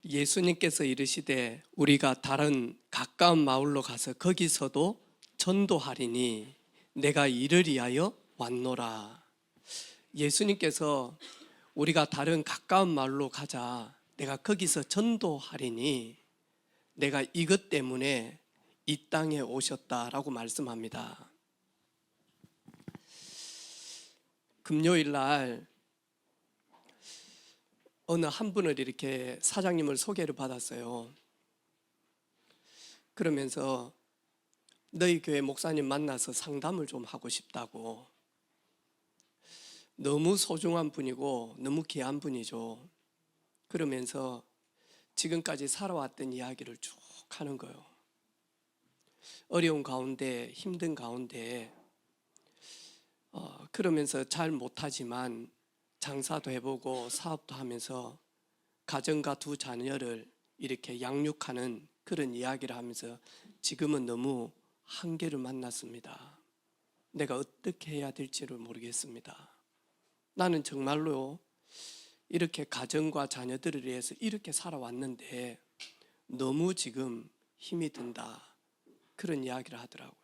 예수님께서 이르시되 우리가 다른 가까운 마을로 가서 거기서도 전도하리니 내가 이를 위하여 왔노라. 예수님께서 우리가 다른 가까운 마을로 가자, 내가 거기서 전도하리니 내가 이것 때문에 이 땅에 오셨다라고 말씀합니다. 금요일 날 어느 한 분을 이렇게 사장님을 소개를 받았어요. 그러면서 너희 교회 목사님 만나서 상담을 좀 하고 싶다고. 너무 소중한 분이고 너무 귀한 분이죠. 그러면서 지금까지 살아왔던 이야기를 쭉 하는 거예요. 어려운 가운데, 힘든 가운데 그러면서 잘 못하지만 장사도 해보고 사업도 하면서 가정과 두 자녀를 이렇게 양육하는 그런 이야기를 하면서 지금은 너무 한계를 만났습니다. 내가 어떻게 해야 될지를 모르겠습니다. 나는 정말로 이렇게 가정과 자녀들을 위해서 이렇게 살아왔는데 너무 지금 힘이 든다, 그런 이야기를 하더라고요.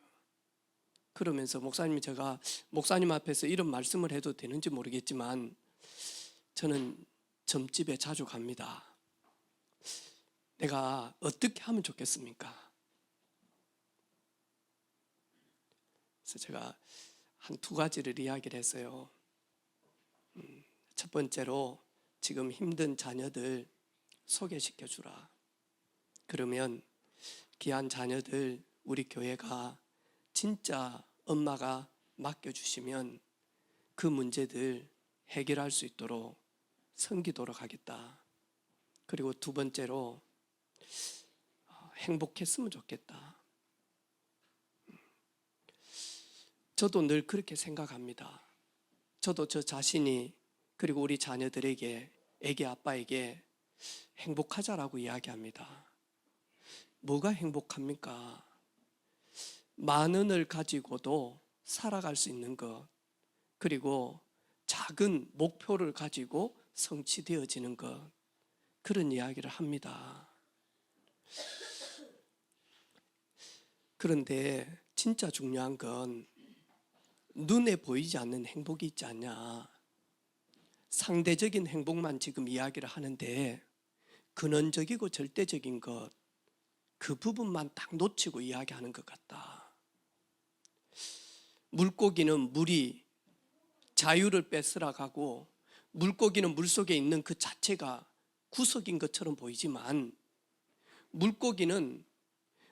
그러면서 목사님이, 제가 목사님 앞에서 이런 말씀을 해도 되는지 모르겠지만 저는 점집에 자주 갑니다. 내가 어떻게 하면 좋겠습니까? 그래서 제가 한 두 가지를 이야기를 했어요. 첫 번째로 지금 힘든 자녀들 소개시켜 주라. 그러면 귀한 자녀들 우리 교회가 진짜 엄마가 맡겨주시면 그 문제들 해결할 수 있도록 섬기도록 하겠다. 그리고 두 번째로 행복했으면 좋겠다. 저도 늘 그렇게 생각합니다. 저도 저 자신이, 그리고 우리 자녀들에게, 애기 아빠에게 행복하자라고 이야기합니다. 뭐가 행복합니까? 많은을 가지고도 살아갈 수 있는 것, 그리고 작은 목표를 가지고 성취되어지는 것, 그런 이야기를 합니다. 그런데 진짜 중요한 건 눈에 보이지 않는 행복이 있지 않냐. 상대적인 행복만 지금 이야기를 하는데 근원적이고 절대적인 것, 그 부분만 딱 놓치고 이야기하는 것 같다. 물고기는 물이 자유를 뺏으라가고 물고기는 물속에 있는 그 자체가 구석인 것처럼 보이지만 물고기는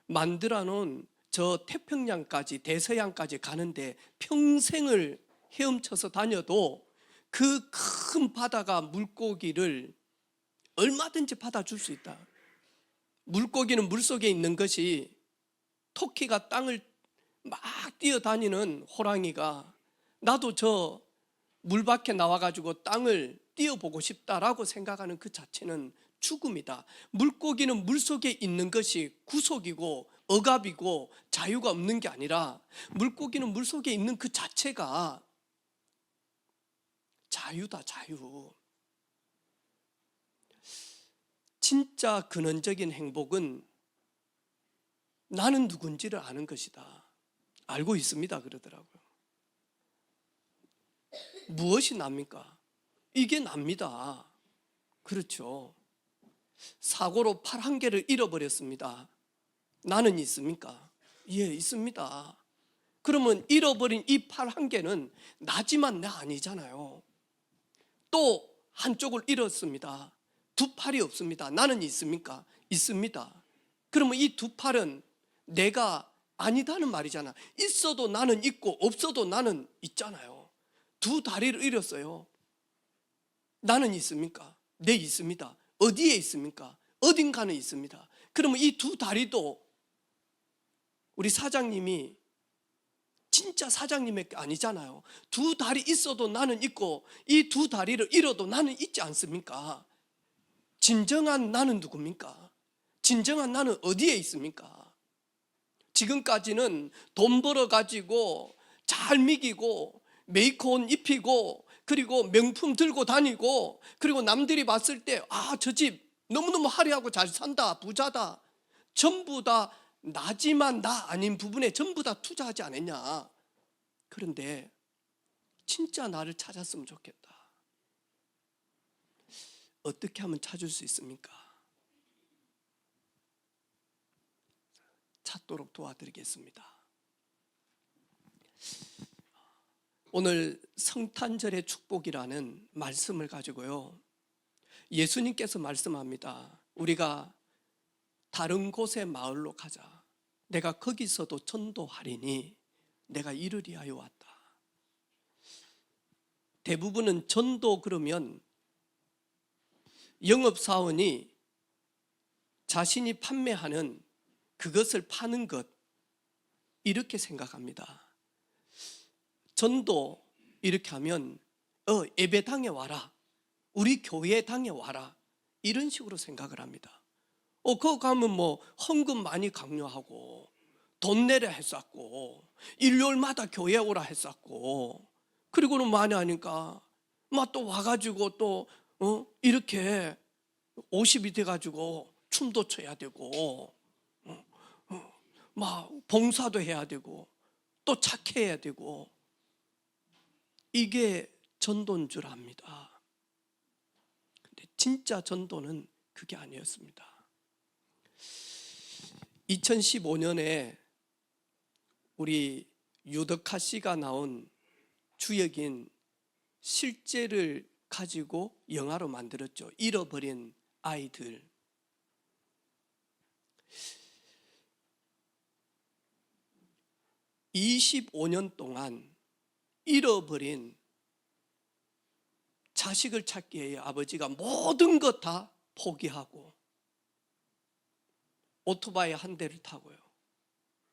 만들어 놓은 저 태평양까지, 대서양까지 가는데 평생을 헤엄쳐서 다녀도 그 큰 바다가 물고기를 얼마든지 받아줄 수 있다. 물고기는 물속에 있는 것이, 토끼가 땅을 막 뛰어다니는 호랑이가 나도 저 물 밖에 나와가지고 땅을 뛰어보고 싶다라고 생각하는 그 자체는 죽음이다. 물고기는 물속에 있는 것이 구속이고 억압이고 자유가 없는 게 아니라 물고기는 물속에 있는 그 자체가 자유다, 자유. 진짜 근원적인 행복은 나는 누군지를 아는 것이다. 알고 있습니다, 그러더라고요. 무엇이 납니까? 이게 납니다. 그렇죠. 사고로 팔 한 개를 잃어버렸습니다. 나는 있습니까? 예, 있습니다. 그러면 잃어버린 이 팔 한 개는 나지만 나 아니잖아요. 또 한쪽을 잃었습니다. 두 팔이 없습니다. 나는 있습니까? 있습니다. 그러면 이 두 팔은 내가 아니다는 말이잖아. 있어도 나는 있고 없어도 나는 있잖아요. 두 다리를 잃었어요. 나는 있습니까? 네, 있습니다. 어디에 있습니까? 어딘가는 있습니다. 그러면 이 두 다리도 우리 사장님이 진짜 사장님의 게 아니잖아요. 두 다리 있어도 나는 있고 이 두 다리를 잃어도 나는 있지 않습니까? 진정한 나는 누굽니까? 진정한 나는 어디에 있습니까? 지금까지는 돈 벌어가지고 잘 미기고 메이크업 입히고 그리고 명품 들고 다니고 그리고 남들이 봤을 때 아, 저 집 너무너무 화려하고 잘 산다, 부자다, 전부 다 나지만 나 아닌 부분에 전부 다 투자하지 않았냐. 그런데 진짜 나를 찾았으면 좋겠다. 어떻게 하면 찾을 수 있습니까? 찾도록 도와드리겠습니다. 오늘 성탄절의 축복이라는 말씀을 가지고요, 예수님께서 말씀합니다. 우리가 다른 곳의 마을로 가자. 내가 거기서도 전도하리니 내가 이를 위하여 왔다. 대부분은 전도 그러면 영업사원이 자신이 판매하는 그것을 파는 것, 이렇게 생각합니다. 전도 이렇게 하면 예배당에 와라, 우리 교회당에 와라, 이런 식으로 생각을 합니다. 그거 가면 뭐 헌금 많이 강요하고 돈 내라 했었고 일요일마다 교회 오라 했었고, 그리고는 많이 하니까 막 또 와가지고 또 이렇게 50이 돼가지고 춤도 춰야 되고 막 봉사도 해야 되고 또 착해야 되고, 이게 전도인 줄 압니다. 근데 진짜 전도는 그게 아니었습니다. 2015년에 우리 유덕하 씨가 나온 주역인 실제를 가지고 영화로 만들었죠. 잃어버린 아이들. 25년 동안 잃어버린 자식을 찾기 위해 아버지가 모든 것 다 포기하고 오토바이 한 대를 타고요,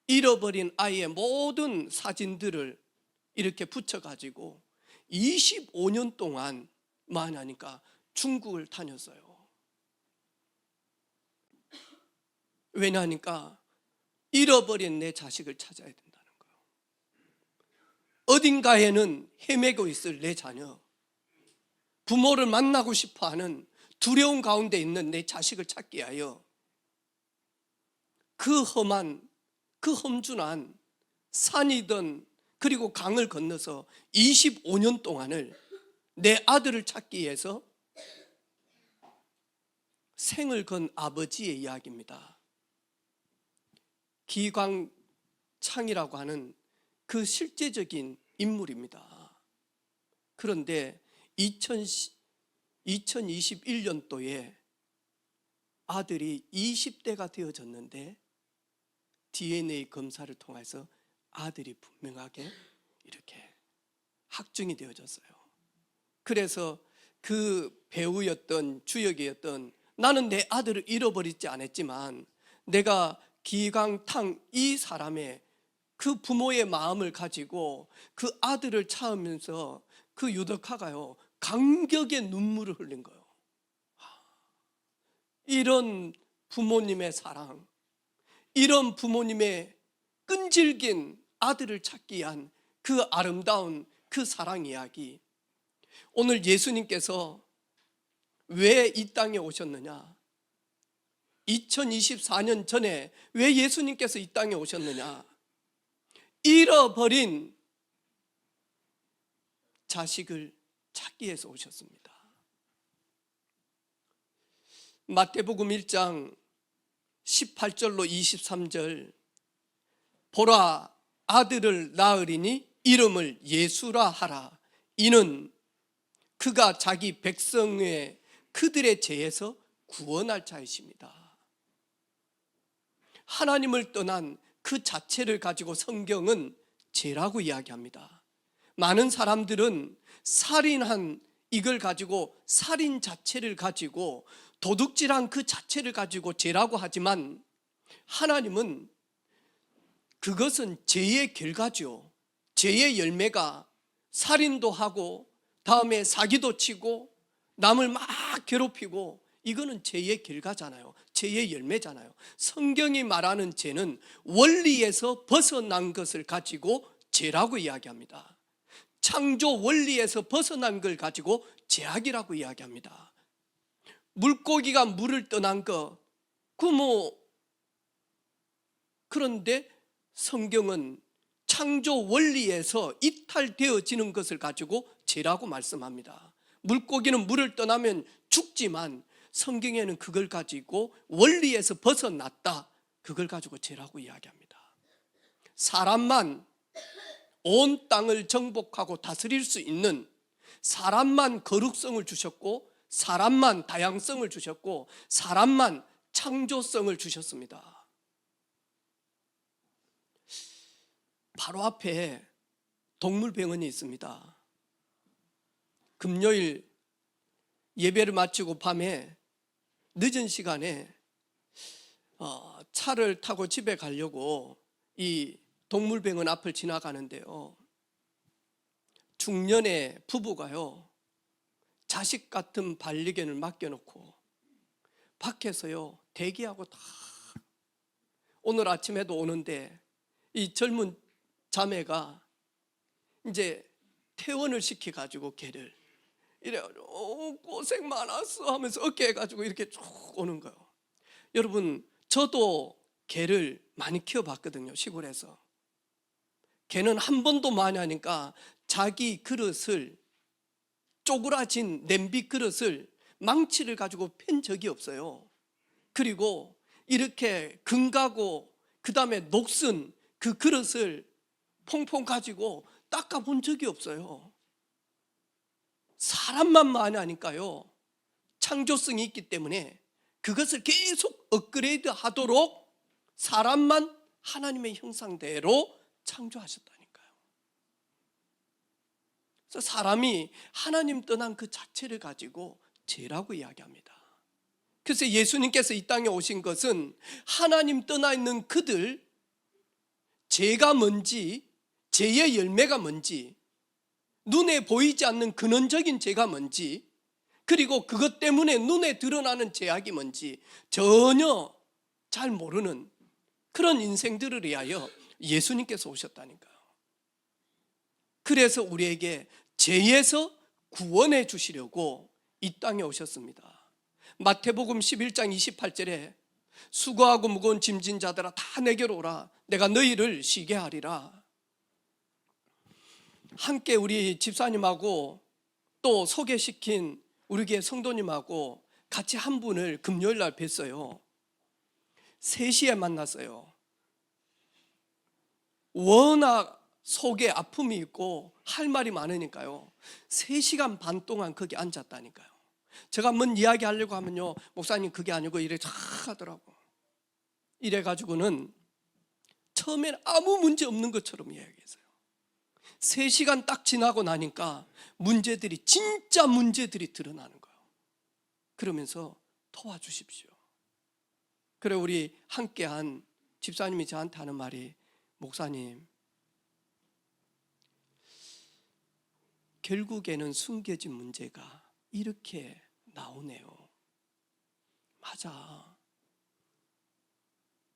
잃어버린 아이의 모든 사진들을 이렇게 붙여가지고 25년 동안 만하니까 중국을 다녔어요. 왜냐하니까 잃어버린 내 자식을 찾아야 된다는 거예요. 어딘가에는 헤매고 있을 내 자녀, 부모를 만나고 싶어하는 두려움 가운데 있는 내 자식을 찾기 위하여 그 험한, 그 험준한 산이든 그리고 강을 건너서 25년 동안을 내 아들을 찾기 위해서 생을 건 아버지의 이야기입니다. 기광창이라고 하는 그 실제적인 인물입니다. 그런데 2021년도에 아들이 20대가 되어졌는데 DNA 검사를 통해서 아들이 분명하게 이렇게 확정이 되어졌어요. 그래서 그 배우였던 주역이었던, 나는 내 아들을 잃어버리지 않았지만 내가 기광탕 이 사람의 그 부모의 마음을 가지고 그 아들을 찾으면서 그 유덕화가요, 감격의 눈물을 흘린 거예요. 이런 부모님의 사랑, 이런 부모님의 끈질긴 아들을 찾기 위한 그 아름다운 그 사랑 이야기, 오늘 예수님께서 왜 이 땅에 오셨느냐, 2024년 전에 왜 예수님께서 이 땅에 오셨느냐, 잃어버린 자식을 찾기 위해서 오셨습니다. 마태복음 1장 18절로 23절, 보라 아들을 낳으리니 이름을 예수라 하라. 이는 그가 자기 백성의 그들의 죄에서 구원할 자이십니다. 하나님을 떠난 그 자체를 가지고 성경은 죄라고 이야기합니다. 많은 사람들은 살인한 이걸 가지고, 살인 자체를 가지고, 도둑질한 그 자체를 가지고 죄라고 하지만 하나님은 그것은 죄의 결과죠. 죄의 열매가 살인도 하고 다음에 사기도 치고 남을 막 괴롭히고, 이거는 죄의 결과잖아요. 죄의 열매잖아요. 성경이 말하는 죄는 원리에서 벗어난 것을 가지고 죄라고 이야기합니다. 창조 원리에서 벗어난 걸 가지고 죄악이라고 이야기합니다. 물고기가 물을 떠난 거, 그런데 성경은 창조 원리에서 이탈되어지는 것을 가지고 죄라고 말씀합니다. 물고기는 물을 떠나면 죽지만 성경에는 그걸 가지고 원리에서 벗어났다, 그걸 가지고 죄라고 이야기합니다. 사람만 온 땅을 정복하고 다스릴 수 있는, 사람만 거룩성을 주셨고, 사람만 다양성을 주셨고, 사람만 창조성을 주셨습니다. 바로 앞에 동물병원이 있습니다. 금요일 예배를 마치고 밤에 늦은 시간에 차를 타고 집에 가려고 이 동물병원 앞을 지나가는데요, 중년의 부부가요, 자식 같은 반려견을 맡겨놓고 밖에서요 대기하고 다, 오늘 아침에도 오는데 이 젊은 자매가 이제 퇴원을 시켜가지고 개를 이래가지고 고생 많았어 하면서 어깨해가지고 이렇게 쭉 오는 거예요. 여러분, 저도 개를 많이 키워봤거든요, 시골에서. 개는 한 번도 많이 하니까 자기 그릇을, 쪼그라진 냄비 그릇을 망치를 가지고 팬 적이 없어요. 그리고 이렇게 금가고 그 다음에 녹슨 그 그릇을 퐁퐁 가지고 닦아본 적이 없어요. 사람만 많이 하니까요, 창조성이 있기 때문에 그것을 계속 업그레이드 하도록 사람만 하나님의 형상대로 창조하셨다니까요. 그래서 사람이 하나님 떠난 그 자체를 가지고 죄라고 이야기합니다. 그래서 예수님께서 이 땅에 오신 것은 하나님 떠나 있는 그들, 죄가 뭔지, 죄의 열매가 뭔지, 눈에 보이지 않는 근원적인 죄가 뭔지, 그리고 그것 때문에 눈에 드러나는 죄악이 뭔지 전혀 잘 모르는 그런 인생들을 위하여 예수님께서 오셨다니까요. 그래서 우리에게 죄에서 구원해 주시려고 이 땅에 오셨습니다. 마태복음 11장 28절에 수고하고 무거운 짐진 자들아 다 내게로 오라, 내가 너희를 쉬게 하리라. 함께 우리 집사님하고 또 소개시킨 우리 교회 성도님하고 같이 한 분을 금요일 날 뵀어요. 3시에 만났어요. 워낙 속에 아픔이 있고 할 말이 많으니까요, 3시간 반 동안 거기 앉았다니까요. 제가 뭔 이야기 하려고 하면요, 목사님 그게 아니고 이래 쫙 하더라고. 이래가지고는 처음엔 아무 문제 없는 것처럼 이야기했어요. 3시간 딱 지나고 나니까 문제들이, 진짜 문제들이 드러나는 거예요. 그러면서 도와주십시오. 그래 우리 함께한 집사님이 저한테 하는 말이, 목사님, 결국에는 숨겨진 문제가 이렇게 나오네요. 맞아.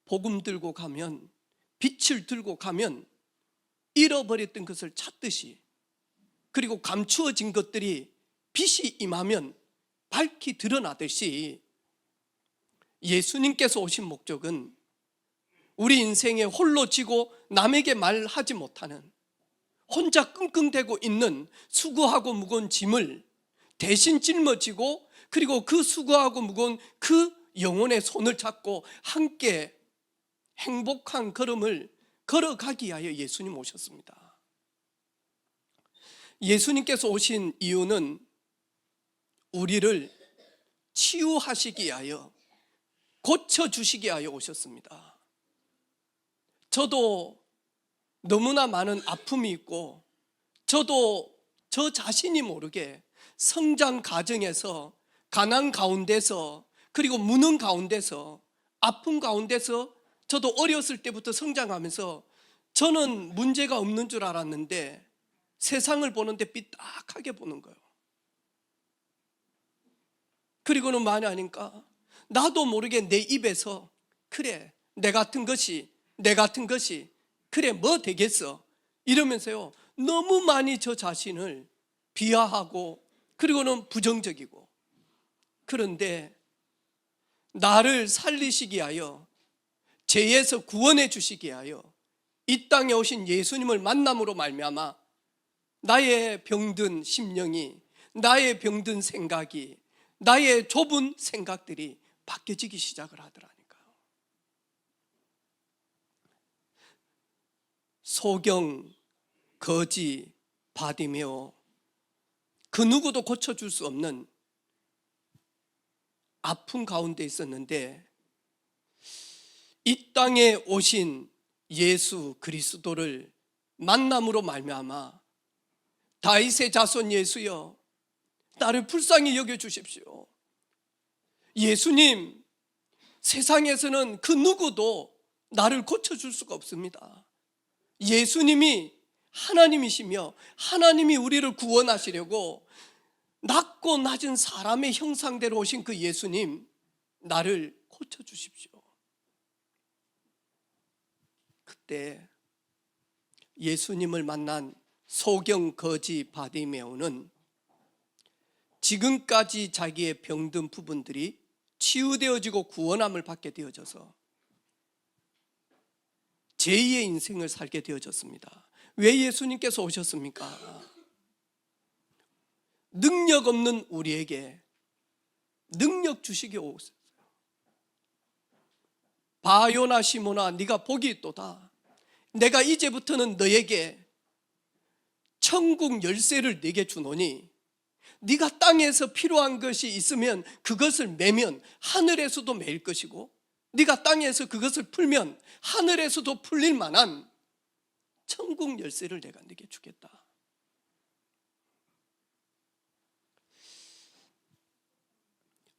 복음 들고 가면, 빛을 들고 가면 잃어버렸던 것을 찾듯이, 그리고 감추어진 것들이 빛이 임하면 밝히 드러나듯이, 예수님께서 오신 목적은 우리 인생에 홀로 지고 남에게 말하지 못하는, 혼자 끙끙대고 있는 수고하고 무거운 짐을 대신 짊어지고, 그리고 그 수고하고 무거운 그 영혼의 손을 잡고 함께 행복한 걸음을 걸어가기 위하여 예수님 오셨습니다. 예수님께서 오신 이유는 우리를 치유하시기 위하여, 고쳐주시기 위하여 오셨습니다. 저도 너무나 많은 아픔이 있고, 저도 저 자신이 모르게 성장 과정에서, 가난 가운데서, 그리고 무능 가운데서, 아픔 가운데서 저도 어렸을 때부터 성장하면서 저는 문제가 없는 줄 알았는데 세상을 보는데 삐딱하게 보는 거예요. 그리고는 많이 하니까 나도 모르게 내 입에서, 그래 내 같은 것이 그래 뭐 되겠어, 이러면서요 너무 많이 저 자신을 비하하고, 그리고는 부정적이고, 그런데 나를 살리시기 위하여, 죄에서 구원해 주시기 위하여 이 땅에 오신 예수님을 만남으로 말미암아 나의 병든 심령이, 나의 병든 생각이, 나의 좁은 생각들이 바뀌어지기 시작을 하더라니까요. 소경, 거지, 바디메오, 그 누구도 고쳐줄 수 없는 아픔 가운데 있었는데, 이 땅에 오신 예수 그리스도를 만남으로 말미암아 다윗의 자손 예수여, 나를 불쌍히 여겨주십시오. 예수님, 세상에서는 그 누구도 나를 고쳐줄 수가 없습니다. 예수님이 하나님이시며 하나님이 우리를 구원하시려고 낮고 낮은 사람의 형상대로 오신 그 예수님, 나를 고쳐주십시오. 그때 예수님을 만난 소경, 거지, 바디메오는 지금까지 자기의 병든 부분들이 치유되어지고 구원함을 받게 되어져서 제2의 인생을 살게 되어졌습니다. 왜 예수님께서 오셨습니까? 능력 없는 우리에게 능력 주시기 오셨어요. 바요나 시모나, 네가 복이 있도다. 내가 이제부터는 너에게 천국 열쇠를 내게 주노니, 네가 땅에서 필요한 것이 있으면 그것을 매면 하늘에서도 매일 것이고, 네가 땅에서 그것을 풀면 하늘에서도 풀릴 만한 천국 열쇠를 내가 네게 주겠다.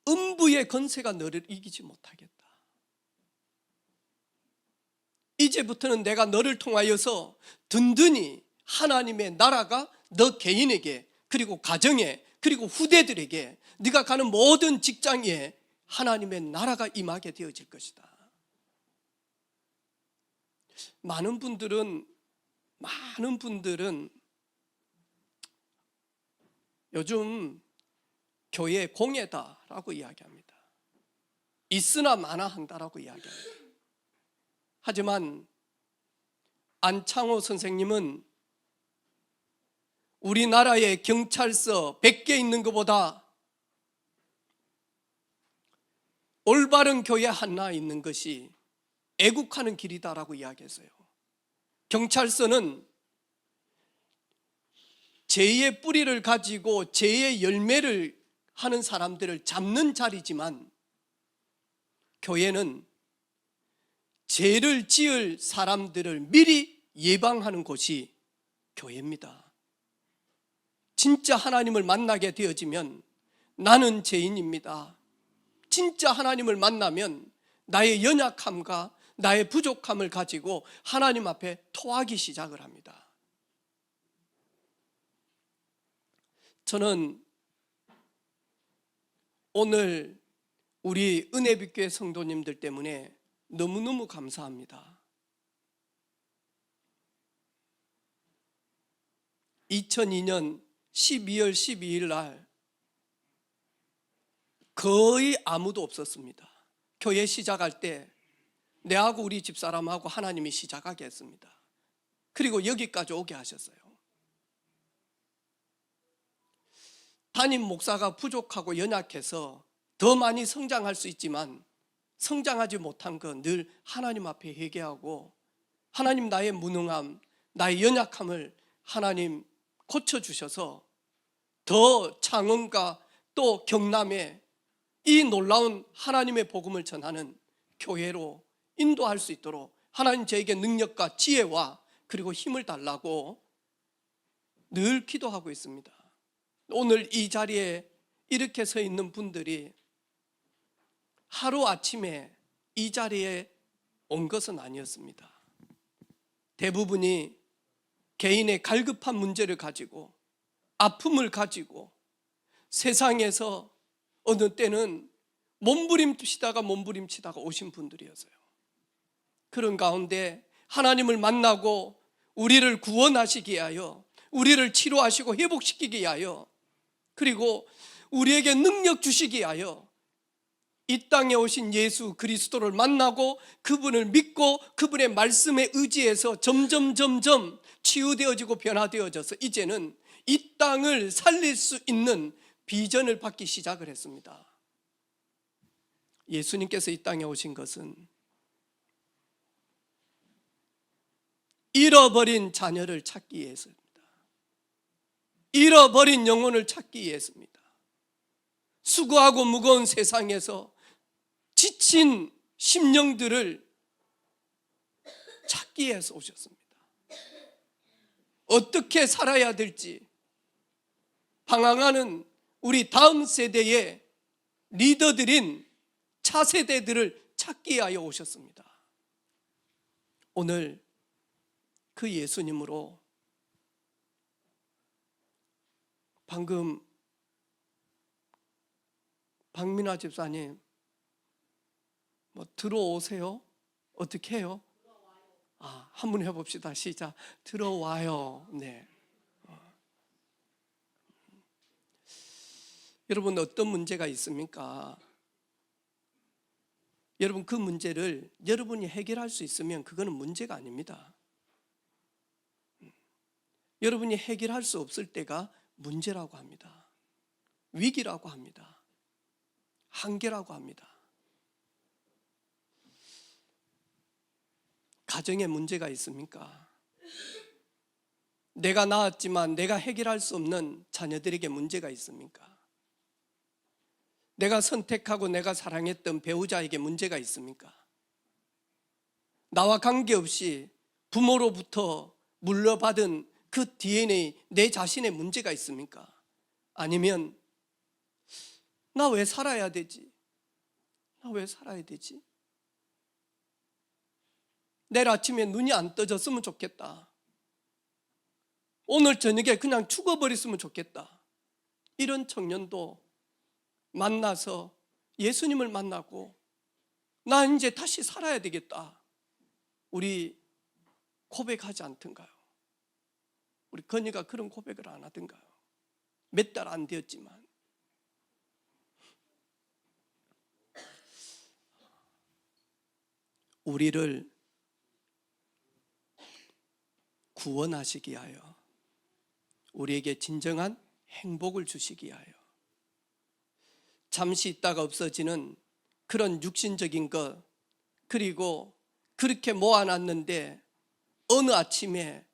음부의 권세가 너를 이기지 못하겠다. 이제부터는 내가 너를 통하여서 든든히 하나님의 나라가 너 개인에게, 그리고 가정에, 그리고 후대들에게, 네가 가는 모든 직장에 하나님의 나라가 임하게 되어질 것이다. 많은 분들은 요즘 교회 공예다라고 이야기합니다. 있으나 마나 한다라고 이야기합니다. 하지만 안창호 선생님은 우리나라에 경찰서 100개 있는 것보다 올바른 교회 하나 있는 것이 애국하는 길이다라고 이야기했어요. 경찰서는 죄의 뿌리를 가지고 죄의 열매를 하는 사람들을 잡는 자리지만, 교회는 죄를 지을 사람들을 미리 예방하는 곳이 교회입니다. 진짜 하나님을 만나게 되어지면 나는 죄인입니다. 진짜 하나님을 만나면 나의 연약함과 나의 부족함을 가지고 하나님 앞에 토하기 시작을 합니다. 저는 오늘 우리 은혜빛교회 성도님들 때문에 너무너무 감사합니다. 2002년 12월 12일 날 거의 아무도 없었습니다. 교회 시작할 때 내하고 우리 집사람하고 하나님이 시작하게 했습니다. 그리고 여기까지 오게 하셨어요. 담임 목사가 부족하고 연약해서 더 많이 성장할 수 있지만, 성장하지 못한 건 늘 하나님 앞에 회개하고, 하나님 나의 무능함, 나의 연약함을 하나님 고쳐주셔서 더 창원과 또 경남에 이 놀라운 하나님의 복음을 전하는 교회로 인도할 수 있도록 하나님 저에게 능력과 지혜와 그리고 힘을 달라고 늘 기도하고 있습니다. 오늘 이 자리에 이렇게 서 있는 분들이 하루아침에 이 자리에 온 것은 아니었습니다. 대부분이 개인의 갈급한 문제를 가지고, 아픔을 가지고 세상에서 어느 때는 몸부림치다가 오신 분들이었어요. 그런 가운데 하나님을 만나고 우리를 구원하시기 위하여, 우리를 치료하시고 회복시키기 위하여, 그리고 우리에게 능력 주시기 위하여 이 땅에 오신 예수 그리스도를 만나고 그분을 믿고 그분의 말씀에 의지해서 점점 치유되어지고 변화되어져서 이제는 이 땅을 살릴 수 있는 비전을 받기 시작을 했습니다. 예수님께서 이 땅에 오신 것은 잃어버린 자녀를 찾기 위해서입니다. 잃어버린 영혼을 찾기 위해서입니다. 수고하고 무거운 세상에서 지친 심령들을 찾기 위해서 오셨습니다. 어떻게 살아야 될지 방황하는 우리 다음 세대의 리더들인 차세대들을 찾기 위하여 오셨습니다. 오늘 그 예수님으로 방금 박민아 집사님 들어오세요? 어떻게 해요? 한번 해봅시다. 시작. 들어와요. 네. 여러분 어떤 문제가 있습니까? 여러분 그 문제를 여러분이 해결할 수 있으면 그거는 문제가 아닙니다. 여러분이 해결할 수 없을 때가 문제라고 합니다. 위기라고 합니다. 한계라고 합니다. 가정에 문제가 있습니까? 내가 낳았지만 내가 해결할 수 없는 자녀들에게 문제가 있습니까? 내가 선택하고 내가 사랑했던 배우자에게 문제가 있습니까? 나와 관계없이 부모로부터 물려받은 그 DNA, 내 자신의 문제가 있습니까? 아니면 나 왜 살아야 되지? 나 왜 살아야 되지? 내일 아침에 눈이 안 떠졌으면 좋겠다. 오늘 저녁에 그냥 죽어버렸으면 좋겠다. 이런 청년도 만나서 예수님을 만나고 나 이제 다시 살아야 되겠다. 우리 고백하지 않던가요? 우리 건이가 그런 고백을 안 하던가요? 몇 달 안 되었지만. 우리를 구원하시기 위하여, 우리에게 진정한 행복을 주시기 위하여, 잠시 있다가 없어지는 그런 육신적인 것, 그리고 그렇게 모아놨는데 어느 아침에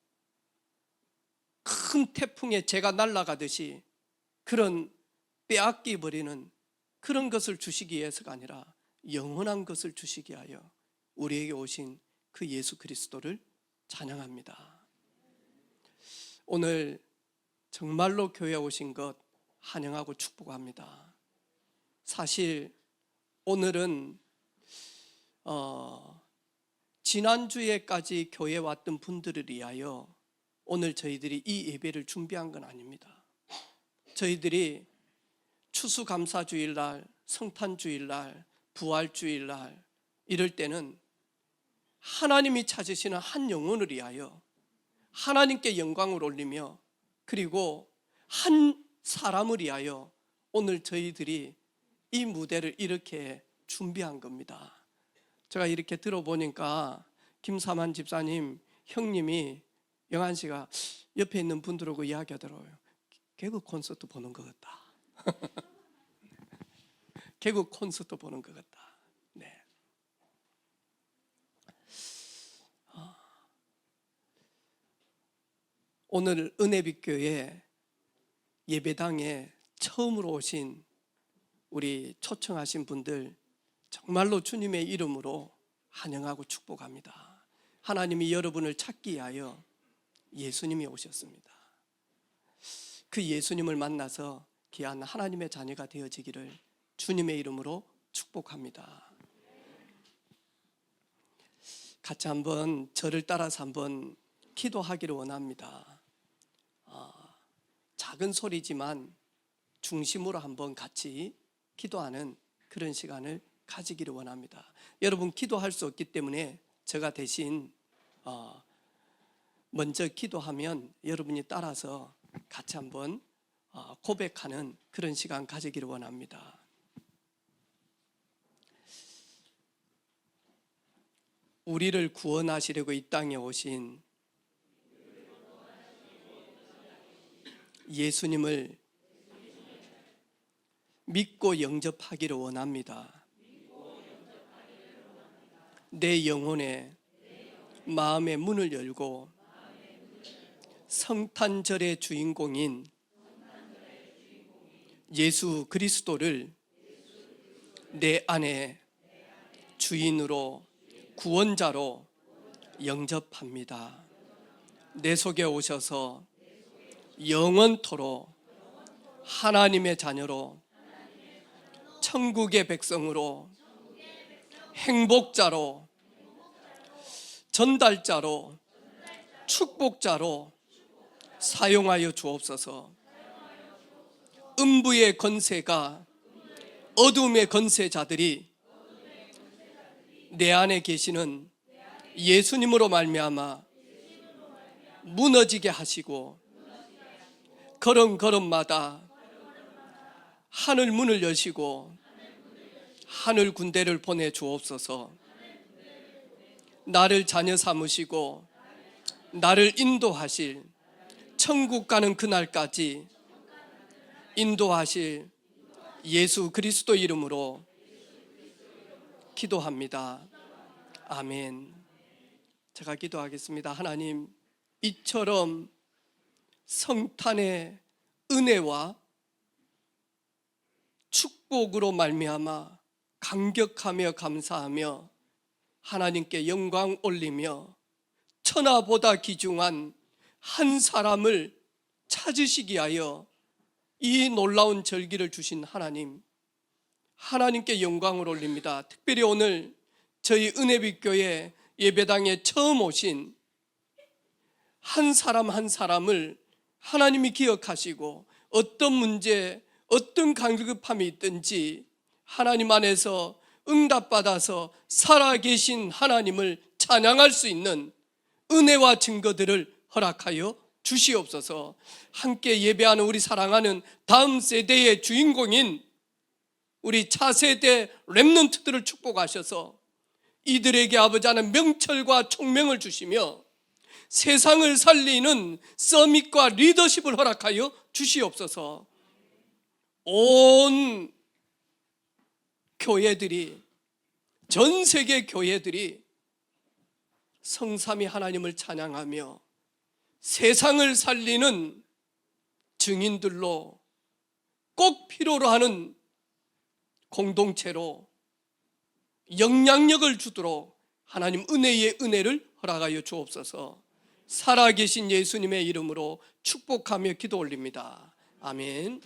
큰 태풍에 재가 날아가듯이 그런 빼앗기 버리는 그런 것을 주시기 위해서가 아니라 영원한 것을 주시기 위하여 우리에게 오신 그 예수 그리스도를 찬양합니다. 오늘 정말로 교회에 오신 것 환영하고 축복합니다. 사실 오늘은 지난주에까지 교회에 왔던 분들을 위하여 오늘 저희들이 이 예배를 준비한 건 아닙니다. 저희들이 추수감사주일날, 성탄주일날, 부활주일날 이럴 때는 하나님이 찾으시는 한 영혼을 위하여 하나님께 영광을 올리며, 그리고 한 사람을 위하여 오늘 저희들이 이 무대를 이렇게 준비한 겁니다. 제가 이렇게 들어보니까 김사만 집사님 형님이 영한 씨가 옆에 있는 분들하고 이야기하더라고요. 개그 콘서트 보는 것 같다. 개그 콘서트 보는 것 같다. 네. 오늘 은혜빛교회 예배당에 처음으로 오신 우리 초청하신 분들 정말로 주님의 이름으로 환영하고 축복합니다. 하나님이 여러분을 찾기 위하여 예수님이 오셨습니다. 그 예수님을 만나서 귀한 하나님의 자녀가 되어지기를 주님의 이름으로 축복합니다. 같이 한번 저를 따라서 한번 기도하기를 원합니다. 작은 소리지만 중심으로 한번 같이 기도하는 그런 시간을 가지기를 원합니다. 여러분 기도할 수 없기 때문에 제가 대신 먼저 기도하면 여러분이 따라서 같이 한번 고백하는 그런 시간 가지기를 원합니다. 우리를 구원하시려고 이 땅에 오신 예수님을 믿고 영접하기를 원합니다. 내 영혼에 마음의 문을 열고 성탄절의 주인공인 예수 그리스도를 내 안에 주인으로 구원자로 영접합니다. 내 속에 오셔서 영원토록 하나님의 자녀로 천국의 백성으로 행복자로 전달자로 축복자로 사용하여 주옵소서. 음부의 권세가 어둠의 권세자들이 내 안에 계시는 예수님으로 말미암아 무너지게 하시고 걸음걸음마다 하늘 문을 여시고 하늘 군대를 보내 주옵소서. 나를 자녀 삼으시고 나를 인도하실 천국 가는 그날까지 인도하실 예수 그리스도 이름으로 기도합니다. 아멘. 제가 기도하겠습니다. 하나님, 이처럼 성탄의 은혜와 축복으로 말미암아 감격하며 감사하며 하나님께 영광 올리며 천하보다 귀중한 한 사람을 찾으시기 위하여 이 놀라운 절기를 주신 하나님, 하나님께 영광을 올립니다. 특별히 오늘 저희 은혜빛교회 예배당에 처음 오신 한 사람 한 사람을 하나님이 기억하시고 어떤 문제, 어떤 간급함이 있든지 하나님 안에서 응답받아서 살아계신 하나님을 찬양할 수 있는 은혜와 증거들을 허락하여 주시옵소서. 함께 예배하는 우리 사랑하는 다음 세대의 주인공인 우리 차세대 렘넌트들을 축복하셔서 이들에게 아버지 하나님 명철과 총명을 주시며 세상을 살리는 서밋과 리더십을 허락하여 주시옵소서. 온 교회들이, 전 세계 교회들이 성삼위 하나님을 찬양하며 세상을 살리는 증인들로 꼭 필요로 하는 공동체로 영향력을 주도록 하나님 은혜의 은혜를 허락하여 주옵소서. 살아계신 예수님의 이름으로 축복하며 기도 올립니다. 아멘.